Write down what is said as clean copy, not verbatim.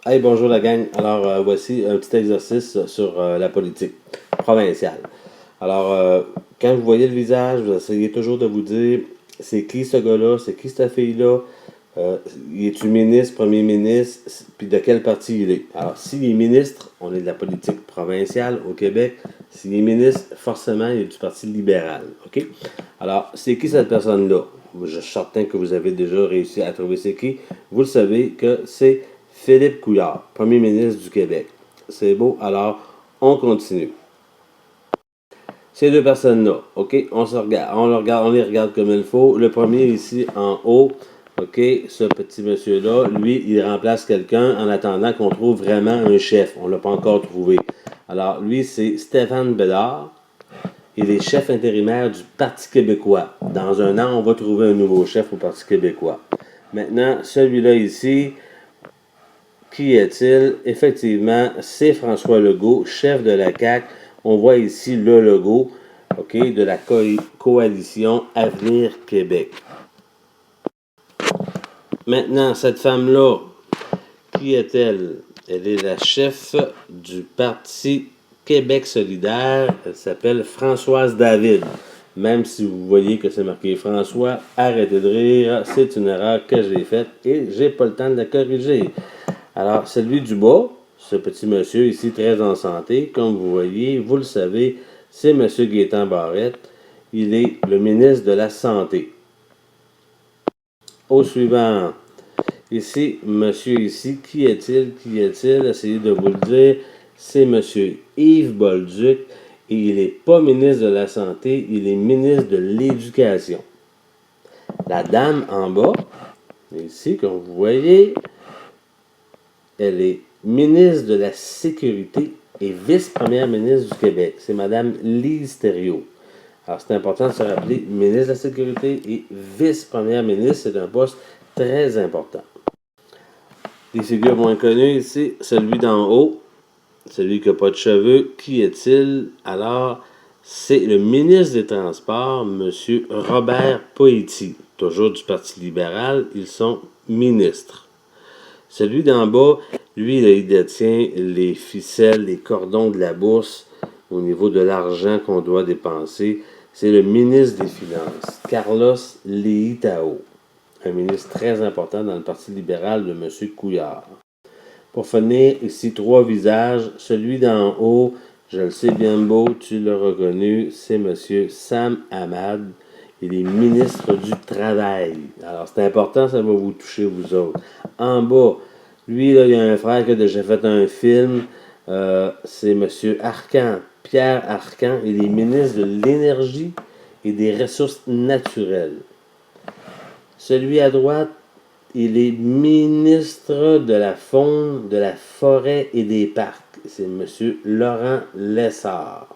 Hey, bonjour la gang. Alors, voici un petit exercice sur la politique provinciale. Alors, quand vous voyez le visage, vous essayez toujours de vous dire, c'est qui ce gars-là, c'est qui cette fille-là, euh, est-tu ministre, premier ministre, puis de quel parti il est. Alors, s'il est ministre, on est de la politique provinciale au Québec. S'il est ministre, forcément, il est du Parti libéral. OK? Alors, c'est qui cette personne-là? Je suis certain que vous avez déjà réussi à trouver c'est qui. Vous le savez que c'est Philippe Couillard, premier ministre du Québec. C'est beau, alors on continue. Ces deux personnes-là, OK, on les regarde comme il faut. Le premier ici en haut, OK, ce petit monsieur-là, lui, il remplace quelqu'un en attendant qu'on trouve vraiment un chef. On ne l'a pas encore trouvé. Alors, lui, c'est Stéphane Bédard. Il est chef intérimaire du Parti québécois. Dans un an, on va trouver un nouveau chef au Parti québécois. Maintenant, celui-là ici, qui est-il? Effectivement, c'est François Legault, chef de la CAQ. On voit ici le logo, OK, de la coalition Avenir Québec. Maintenant, cette femme-là, qui est-elle? Elle est la chef du Parti Québec solidaire. Elle s'appelle Françoise David. Même si vous voyez que c'est marqué François, arrêtez de rire, c'est une erreur que j'ai faite et j'ai pas le temps de la corriger. Alors, celui du bas, ce petit monsieur ici très en santé, comme vous voyez, vous le savez, c'est M. Gaétan Barrette. Il est le ministre de la Santé. Au suivant, ici, monsieur ici, qui est-il? Qui est-il? Essayez de vous le dire. C'est monsieur Yves Bolduc et il n'est pas ministre de la Santé, il est ministre de l'Éducation. La dame en bas, ici, comme vous voyez, elle est ministre de la Sécurité et vice-première ministre du Québec. C'est Mme Lise Thériault. Alors, c'est important de se rappeler, ministre de la Sécurité et vice-première ministre, c'est un poste très important. Les figures moins connues ici, celui d'en haut, celui qui n'a pas de cheveux, qui est-il? Alors, c'est le ministre des Transports, M. Robert Poitier, toujours du Parti libéral. Ils sont ministres. Celui d'en bas, lui, il détient les ficelles, les cordons de la bourse au niveau de l'argent qu'on doit dépenser. C'est le ministre des Finances, Carlos Leitao, un ministre très important dans le Parti libéral de M. Couillard. Pour finir, ici, trois visages. Celui d'en haut, je le sais bien beau, tu l'as reconnu, c'est M. Sam Hamad. Il est ministre du Travail. Alors, c'est important, ça va vous toucher, vous autres. En bas, lui, là, il y a un frère qui a déjà fait un film. C'est M. Arcan, Pierre Arcan. Il est ministre de l'Énergie et des Ressources naturelles. Celui à droite, il est ministre de la Faune, de la Forêt et des Parcs. C'est M. Laurent Lessard.